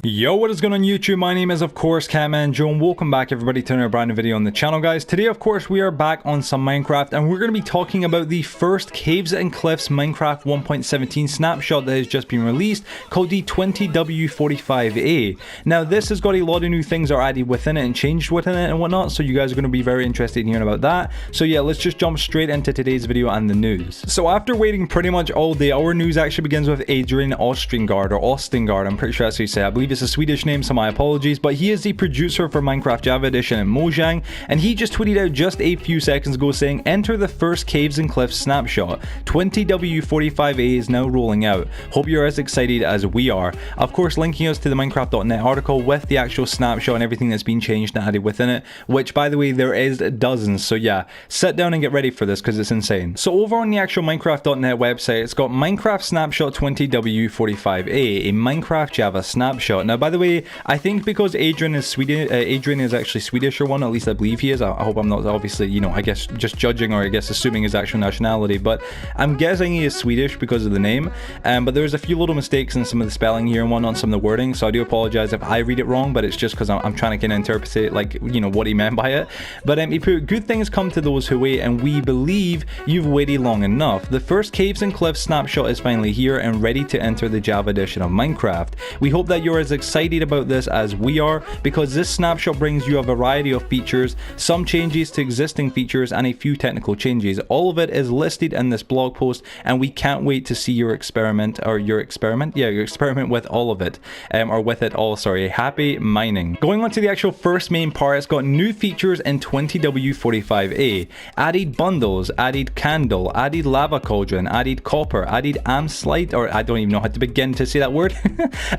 Yo, what is going on YouTube? My name is of course Catman Joe and welcome back everybody to another brand new video on the channel, guys. Today of course we are back on some Minecraft and we're going to be talking about the first Caves and Cliffs Minecraft 1.17 snapshot that has just been released, called the 20w45a. Now this has got a lot of new things that are added within it and changed within it and whatnot, so you guys are going to be very interested in hearing about that. So yeah, let's just jump straight into today's video and the news. So after waiting pretty much all day, our news actually begins with Adrian Ostengard, I'm pretty sure that's how you say it. I believe it's a Swedish name, so my apologies, but he is the producer for Minecraft Java Edition and Mojang, and he just tweeted out just a few seconds ago saying, enter the first Caves and Cliffs snapshot. 20w45a is now rolling out. Hope you're as excited as we are. Of course, linking us to the Minecraft.net article with the actual snapshot and everything that's been changed and added within it, which by the way, there is dozens, so yeah, sit down and get ready for this because it's insane. So over on the actual Minecraft.net website, it's got Minecraft Snapshot 20w45a, a Minecraft Java snapshot. Now, by the way, I think because Adrian is actually Swedish or one, at least I believe he is. I hope I'm not obviously, you know, I guess just judging or I guess assuming his actual nationality, but I'm guessing he is Swedish because of the name. But there's a few little mistakes in some of the spelling here and whatnot, some of the wording, so I do apologize if I read it wrong, but it's just because I'm trying to kind of interpret it, like, you know, what he meant by it. But he put, good things come to those who wait, and we believe you've waited long enough. The first Caves and Cliffs snapshot is finally here and ready to enter the Java edition of Minecraft. We hope that you're as excited about this as we are, because this snapshot brings you a variety of features, some changes to existing features, and a few technical changes. All of it is listed in this blog post, and we can't wait to see your experiment with all of it, or with it all, sorry. Happy mining. Going on to the actual first main part, it's got new features in 20w45a. Added bundles, added candle, added lava cauldron, added copper, added amslite, or I don't even know how to begin to say that word,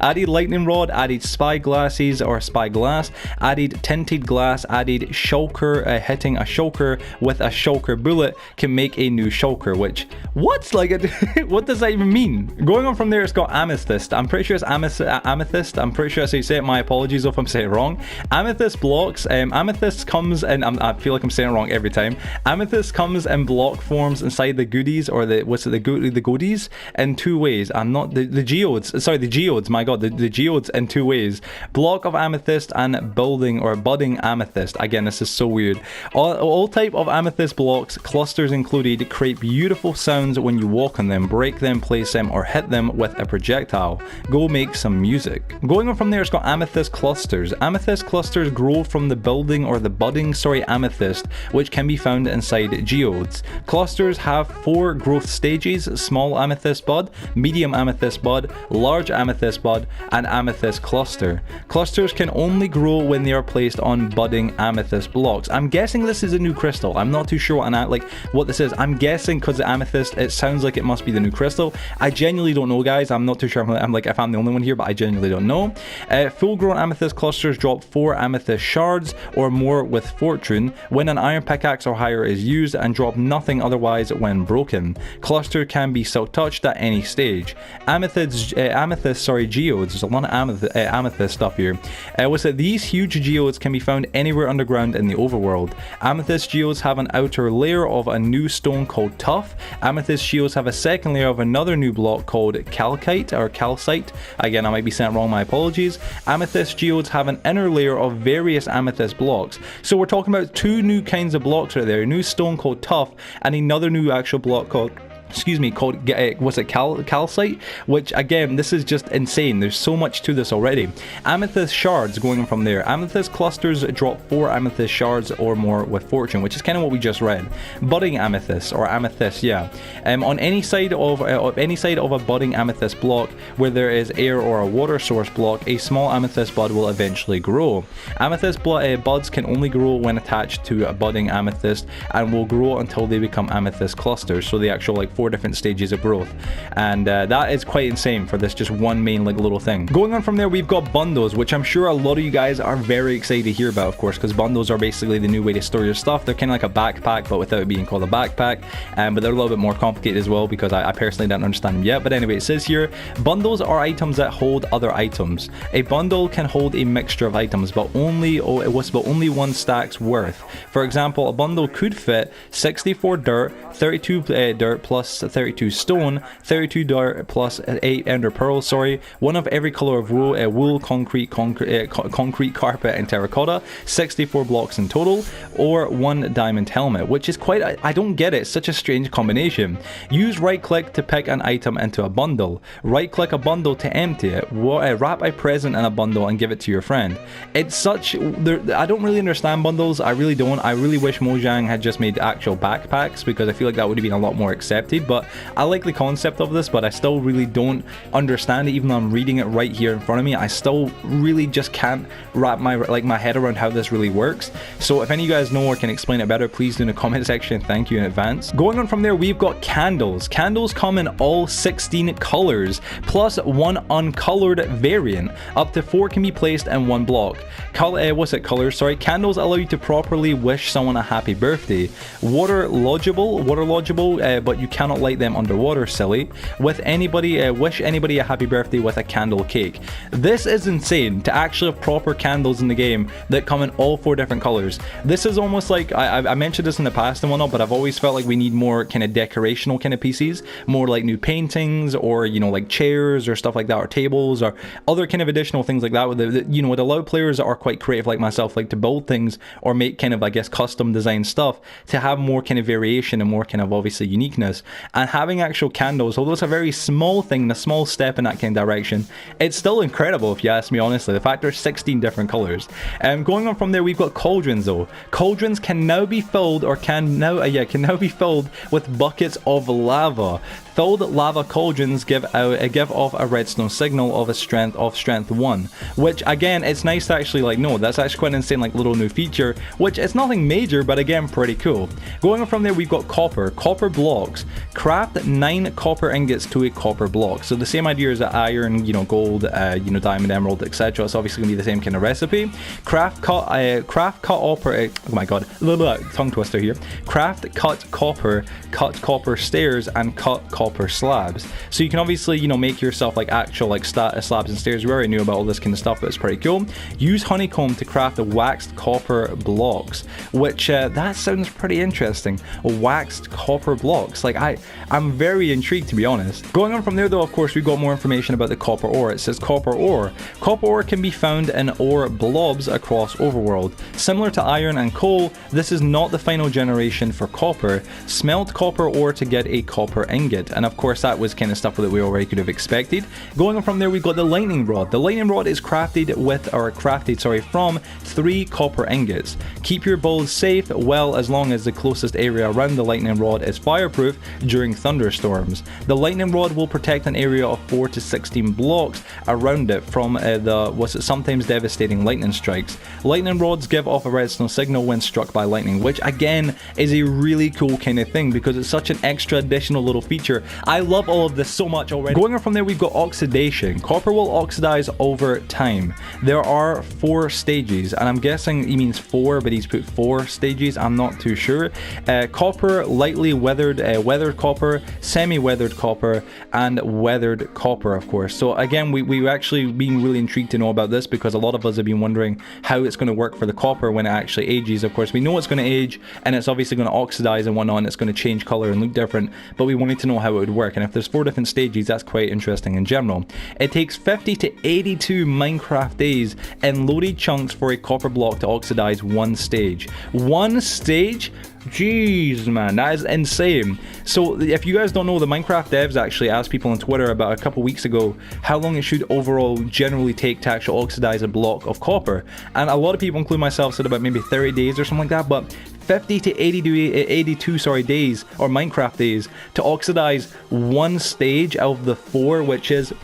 added lightning rod, added spyglasses or spyglass, added tinted glass, added shulker, hitting a shulker with a shulker bullet can make a new shulker, which, what? Like, what does that even mean? Going on from there, it's got amethyst. I'm pretty sure it's amethyst. I'm pretty sure that's how you say it. My apologies if I'm saying it wrong. Amethyst blocks. Amethyst comes in, I feel like I'm saying it wrong every time. Amethyst comes in block forms inside the goodies, or the goodies, in two ways. I'm not the geodes. Sorry, the geodes. My God, the geodes in two ways. Block of amethyst and building or budding amethyst. Again, this is so weird. All type of amethyst blocks, clusters included, create beautiful sounds when you walk on them, break them, place them, or hit them with a projectile. Go make some music. Going on from there, it's got amethyst clusters. Amethyst clusters grow from the building or the budding, amethyst, which can be found inside geodes. Clusters have 4 growth stages: small amethyst bud, medium amethyst bud, large amethyst bud, and amethyst cluster. Clusters can only grow when they are placed on budding amethyst blocks. I'm guessing this is a new crystal. I'm not too sure what this is. I'm guessing because the amethyst, it sounds like it must be the new crystal. I genuinely don't know, guys. I'm not too sure. I'm like if I'm the only one here, but I genuinely don't know. Full-grown amethyst clusters drop 4 amethyst shards or more with fortune when an iron pickaxe or higher is used, and drop nothing otherwise when broken. Cluster can be silk-touched at any stage. Amethyst geodes. There's a lot of amethyst stuff here. Was that these huge geodes can be found anywhere underground in the overworld. Amethyst geodes have an outer layer of a new stone called tuff. Amethyst geodes have a second layer of another new block called calcite or calcite. Again, I might be saying it wrong, my apologies. Amethyst geodes have an inner layer of various amethyst blocks. So we're talking about 2 new kinds of blocks right there. A new stone called tuff and another new actual block called calcite, which again, this is just insane. There's so much to this already. Amethyst shards, going from there. Amethyst clusters drop 4 amethyst shards or more with fortune, which is kind of what we just read. Budding amethyst or amethyst, yeah. On any side of a budding amethyst block where there is air or a water source block, a small amethyst bud will eventually grow. Amethyst buds can only grow when attached to a budding amethyst and will grow until they become amethyst clusters. So the actual 4 different stages of growth, and that is quite insane for this just one main little thing. Going on from there, we've got bundles, which I'm sure a lot of you guys are very excited to hear about, of course, because bundles are basically the new way to store your stuff. They're kind of like a backpack, but without it being called a backpack, but they're a little bit more complicated as well, because I personally don't understand them yet. But anyway, it says here, bundles are items that hold other items. A bundle can hold a mixture of items, but only one stack's worth. For example, a bundle could fit 64 dirt, 32 dirt plus plus 32 stone, 32 dirt plus 8 ender pearls, sorry, 1 of every color of wool, concrete, carpet, and terracotta, 64 blocks in total, or 1 diamond helmet, which is quite, I don't get it, it's such a strange combination. Use right click to pick an item into a bundle, right click a bundle to empty it, wrap a present in a bundle and give it to your friend. It's such, I don't really understand bundles, I really don't. I really wish Mojang had just made actual backpacks, because I feel like that would have been a lot more accepted, but I like the concept of this, but I still really don't understand it. Even though I'm reading it right here in front of me, I still really just can't wrap my head around how this really works. So if any of you guys know or can explain it better, please do in the comment section. Thank you in advance. Going on from there, we've got candles. Candles come in all 16 colors plus 1 uncolored variant. Up to 4 can be placed in 1 block. Colors, sorry. Candles allow you to properly wish someone a happy birthday. Water logible, but you cannot light them underwater, silly. With anybody, wish anybody a happy birthday with a candle cake. This is insane, to actually have proper candles in the game that come in all 4 different colors. This is almost like, I mentioned this in the past and whatnot, but I've always felt like we need more kind of decorational kind of pieces, more like new paintings, or, you know, like chairs or stuff like that, or tables, or other kind of additional things like that, you know, would allow players that are quite creative like myself, like to build things or make kind of, I guess, custom design stuff, to have more kind of variation and more kind of obviously uniqueness. And having actual candles, although it's a very small thing, a small step in that kind of direction, it's still incredible if you ask me honestly. The fact there's 16 different colors. Going on from there, we've got cauldrons though. Cauldrons can now be filled, or can now be filled with buckets of lava. Filled lava cauldrons give off a redstone signal of strength 1, which again, it's nice to actually like know. That's actually quite an insane like little new feature, which is nothing major, but again, pretty cool. Going on from there, we've got copper blocks. Craft 9 copper ingots to a copper block. So the same idea as iron, you know, gold, you know, diamond, emerald, etc. It's obviously gonna be the same kind of recipe. Craft cut tongue twister here. Craft cut copper stairs, and cut copper slabs. So you can obviously, you know, make yourself like actual like slabs and stairs. We already knew about all this kind of stuff, but it's pretty cool. Use honeycomb to craft waxed copper blocks, which that sounds pretty interesting. Waxed copper blocks, like I'm very intrigued, to be honest. Going on from there though, of course, we've got more information about the copper ore. It says copper ore can be found in ore blobs across overworld. Similar to iron and coal, this is not the final generation for copper. Smelt copper ore to get a copper ingot, and of course that was kind of stuff that we already could have expected. Going on from there, we've got the lightning rod. The lightning rod is crafted from 3 copper ingots. Keep your builds safe, well, as long as the closest area around the lightning rod is fireproof during thunderstorms. The lightning rod will protect an area of 4 to 16 blocks around it from sometimes devastating lightning strikes. Lightning rods give off a redstone signal when struck by lightning, which again is a really cool kind of thing, because it's such an extra additional little feature. I love all of this so much already. Going on from there, we've got oxidation. Copper will oxidize over time. There are 4 stages, and I'm guessing he means 4, but he's put 4 stages. I'm not too sure. Copper, lightly weathered, weathered copper, semi-weathered copper, and weathered copper, of course. So again, we've actually been really intrigued to know about this, because a lot of us have been wondering how it's going to work for the copper when it actually ages. Of course, we know it's going to age, and it's obviously going to oxidize and whatnot, and it's going to change color and look different, but we wanted to know how it would work. And if there's 4 different stages, that's quite interesting in general. It takes 50 to 82 Minecraft days in loaded chunks for a copper block to oxidize 1 stage. 1 stage? Jeez, man, that is insane. So if you guys don't know, the Minecraft devs actually asked people on Twitter about a couple weeks ago how long it should overall generally take to actually oxidize a block of copper, and a lot of people, including myself, said about maybe 30 days or something like that, but 50 to 82 days, or Minecraft days, to oxidize 1 stage out of the 4, which is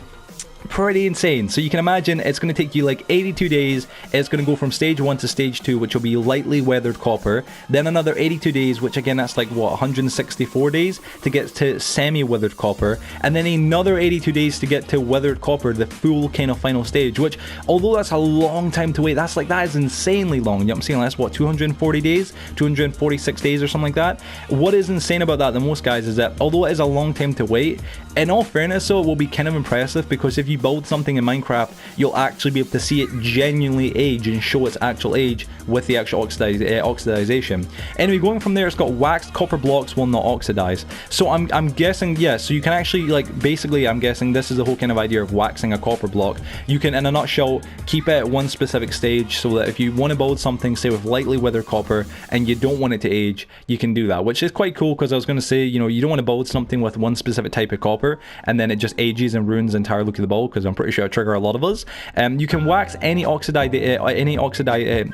pretty insane. So you can imagine it's going to take you like 82 days. It's going to go from stage 1 to stage 2, which will be lightly weathered copper, then another 82 days, which again, that's like what, 164 days to get to semi-weathered copper, and then another 82 days to get to weathered copper, the full kind of final stage, which, although that's a long time to wait, that is insanely long. You know what I'm saying? That's what, 240 days, 246 days or something like that. What is insane about that the most, guys, is that although it is a long time to wait, in all fairness, so it will be kind of impressive, because if you build something in Minecraft, you'll actually be able to see it genuinely age and show its actual age with the actual oxidization. Anyway, going from there, it's got waxed copper blocks will not oxidize. So I'm guessing, yeah, so you can actually, like, basically I'm guessing this is the whole kind of idea of waxing a copper block. You can, in a nutshell, keep it at one specific stage so that if you want to build something, say with lightly weathered copper, and you don't want it to age, you can do that, which is quite cool, because I was going to say, you know, you don't want to build something with one specific type of copper and then it just ages and ruins the entire look of the build, because I'm pretty sure it'll trigger a lot of us. You can wax any oxidation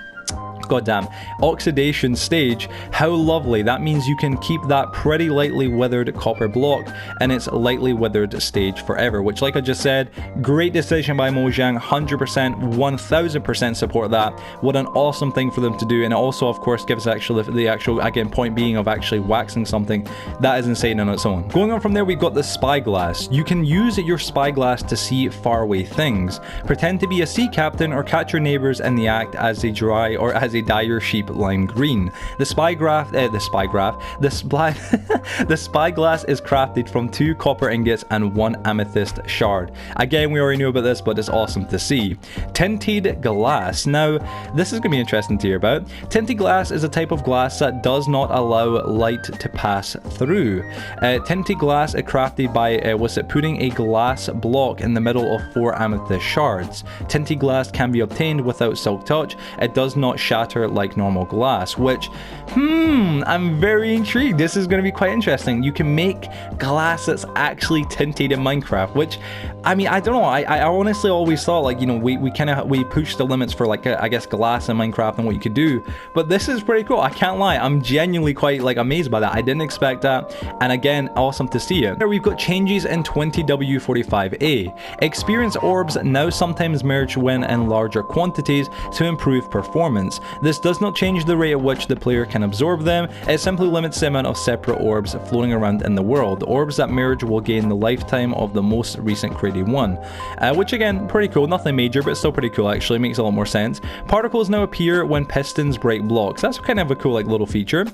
stage. How lovely. That means you can keep that pretty lightly weathered copper block in its lightly weathered stage forever, which, like I just said, great decision by Mojang. 100%, 1000% support that. What an awesome thing for them to do. And it also, of course, gives actually the actual, again, point being of actually waxing something. That is insane on its own. Going on from there, we've got the Spyglass. You can use your Spyglass to see faraway things. Pretend to be a sea captain or catch your neighbors in the act as they dry or as they dye your sheep lime green. The Spyglass is crafted from 2 copper ingots and 1 amethyst shard. Again, we already knew about this, but it's awesome to see. Tinted Glass. Now, this is going to be interesting to hear about. Tinted Glass is a type of glass that does not allow light to pass through. Tinted Glass is crafted by putting a glass block in the middle of 4 amethyst shards. Tinted Glass can be obtained without silk touch. It does not shatter like normal glass, which, I'm very intrigued. This is going to be quite interesting. You can make glass that's actually tinted in Minecraft, which, I mean, I don't know. I honestly always thought, like, you know, we pushed the limits for, like, I guess glass in Minecraft and what you could do, but this is pretty cool. I can't lie. I'm genuinely quite, like, amazed by that. I didn't expect that, and again, awesome to see it. Here we've got changes in 20w45a. Experience orbs now sometimes merge when in larger quantities to improve performance. This does not change the rate at which the player can absorb them, it simply limits the amount of separate orbs floating around in the world. Orbs that merge will gain the lifetime of the most recent created one. Which again, pretty cool, nothing major, but still pretty cool actually, makes a lot more sense. Particles now appear when pistons break blocks. That's kind of a cool, like, little feature.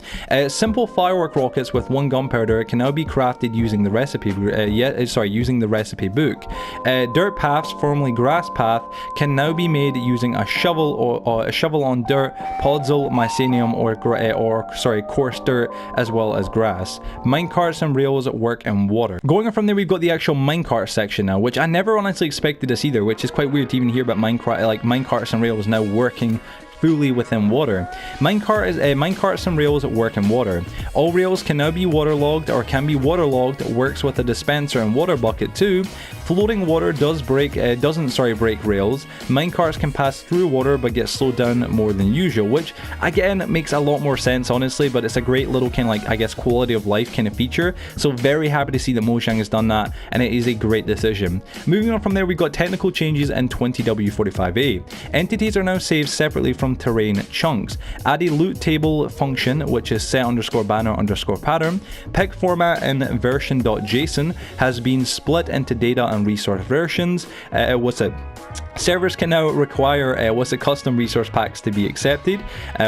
Simple firework rockets with 1 gunpowder can now be crafted using the recipe book. Dirt paths, formerly grass path, can now be made using a shovel or a shovel on dirt, podzol, mycelium, or coarse dirt, as well as grass. Minecarts and rails work in water. Going on from there, we've got the actual minecart section now, which I never honestly expected this either, which is quite weird to even hear about minecarts and rails now working fully within water. Minecarts and rails work in water. All rails can now be waterlogged or can be waterlogged. Works with a dispenser and water bucket too. Floating water doesn't break rails. Minecarts can pass through water but get slowed down more than usual, which again makes a lot more sense honestly, but it's a great little kind of, like, I guess, quality of life kind of feature. So very happy to see that Mojang has done that, and it is a great decision. Moving on from there, we've got technical changes in 20w45a. Entities are now saved separately from terrain chunks. Add a loot table function, which is set_banner_pattern. Pick format in version.json has been split into data and resource versions. Servers can now require custom resource packs to be accepted,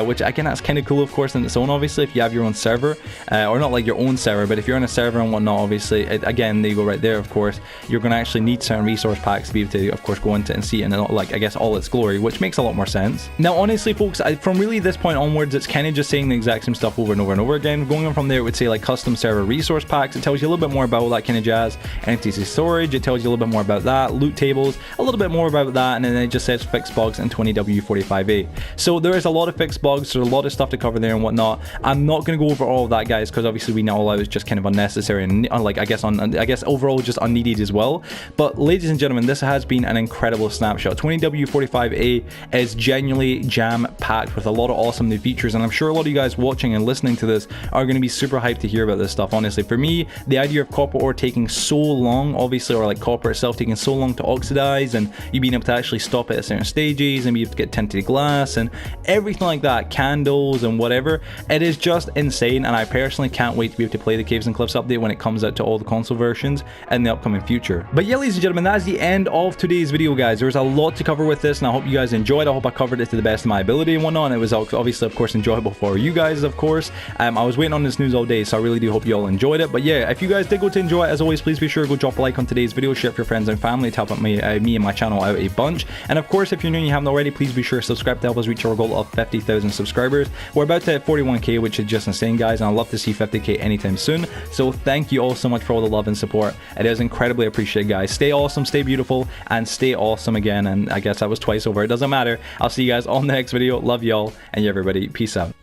which again, that's kind of cool, of course, in its own. Obviously, if you have your own server, or not like your own server, but if you're on a server and whatnot, obviously, again, they go right there. Of course, you're going to actually need certain resource packs to be able to, of course, go into and see it in, like, I guess, all its glory, which makes a lot more sense. Now, honestly, folks, from really this point onwards, it's kind of just saying the exact same stuff over and over and over again. Going on from there, it would say like custom server resource packs. It tells you a little bit more about all that kind of jazz. NTC storage, it tells you a little bit more about that. Loot tables, a little bit more about that, and then it just says fixed bugs in 20w45a. So there is a lot of fixed bugs, there's a lot of stuff to cover there and whatnot. I'm not going to go over all of that, guys, because obviously we know all that is just kind of unnecessary and like I guess overall just unneeded as well. But ladies and gentlemen, this has been an incredible snapshot. 20w45a is genuinely jam-packed with a lot of awesome new features, and I'm sure a lot of you guys watching and listening to this are going to be super hyped to hear about this stuff. Honestly, for me, the idea of copper ore taking so long, obviously, or like copper itself taking so long to oxidize, and you being able to actually stop it at certain stages, and you have to get tinted glass and everything like that, candles and whatever. It is just insane, and I personally can't wait to be able to play the Caves and Cliffs update when it comes out to all the console versions in the upcoming future. But yeah, ladies and gentlemen, that is the end of today's video, guys. There's a lot to cover with this, and I hope you guys enjoyed. I hope I covered it to the best of my ability and whatnot, and it was obviously, of course, enjoyable for you guys, of course. I was waiting on this news all day, so I really do hope you all enjoyed it. But yeah, if you guys did go to enjoy it, as always, please be sure to go drop a like on today's video, share it with your friends and family to help out me and my channel out a bunch. And of course, if you're new and you haven't already, please be sure to subscribe to help us reach our goal of 50,000 subscribers. We're about to hit 41k, which is just insane, guys, and I'd love to see 50k anytime soon. So thank you all so much for all the love and support. It is incredibly appreciated, guys. Stay awesome, stay beautiful, and stay awesome again. And I guess that was twice over. It doesn't matter. I'll see you guys on the next video. Love y'all, and yeah, everybody, peace out.